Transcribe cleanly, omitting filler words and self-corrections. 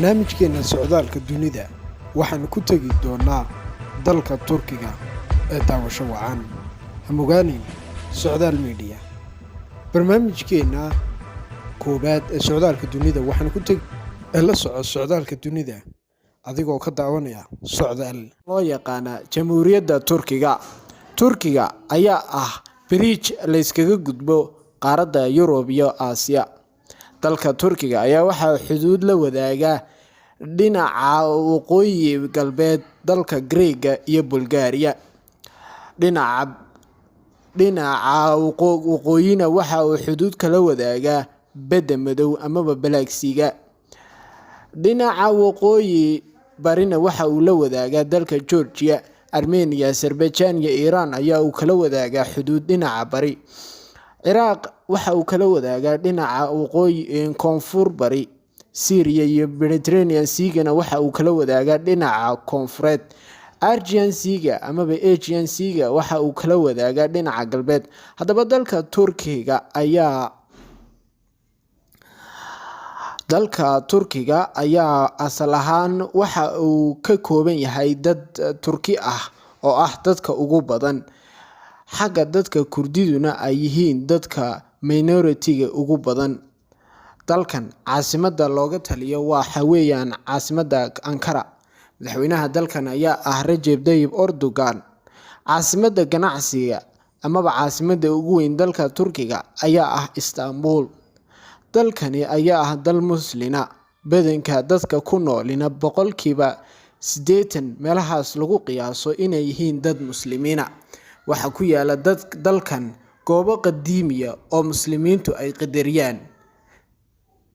barnaamijkeena socdaalka dunida waxaan ku tagi doonaa dalka Turkiga ee daawasho wacan hamogaanin socdaal media barnaamijkeena koobaad ee socdaalka dunida waxaan ku tagi la soco socdaalka dunida adigoo ka daawanaya socdaal loo yaqaan Jamhuuriyadda Turkiga ayaa ah bridge la iskaga gudbo qaaradda Yurub iyo Aasiya. dalka Turkiga ayaa waxa xuduud la wadaaga dhinaca waqooyi galbeed dalka Greek iyo Bulgaria. dhinaca waqooyina waxa uu xuduud kala wadaaga Badda Madow ama Black Sea. dhinaca waqooyi barina waxa uu la wadaaga dalka Georgia, Armenia, Azerbaijan iyo Iran ayaa uu kala wadaaga xuduud dhinaca bari. Iraq waxa uu kala wadaaga dhinaca waqooyi koonfur bari. Syria iyo Mediterranean Sea waxa uu kala wadaaga dhinaca koonfureed. Aegean Sea waxa uu kala wadaaga dhinaca galbeed. Haddaba dalka Turkiga ayaa asal ahaan waxa uu ka kooban yahay dad Turki ah oo ah dadka ugu badan. xagga dadka Kurdiduna ay yihiin dadka minority-ga ugu badan. dalkan caasimada looga taliyo waxa weeyaan caasimada Ankara. madaxweynaha dalkan ayaa ah Recep Tayyip Erdogan. caasimada ganacsiga ama caasimada ugu weyn dalka Turkiga ayaa ah Istanbul. dalkani ayaa ah dal muslina. badanka dadka ku noolina boqolkiiba 80 meelahaas lagu qiyaaso inay yihiin dad muslimiina. waxa ku yaala dalkan goobo qadiimiya oo muslimiintu ay qadariyaan.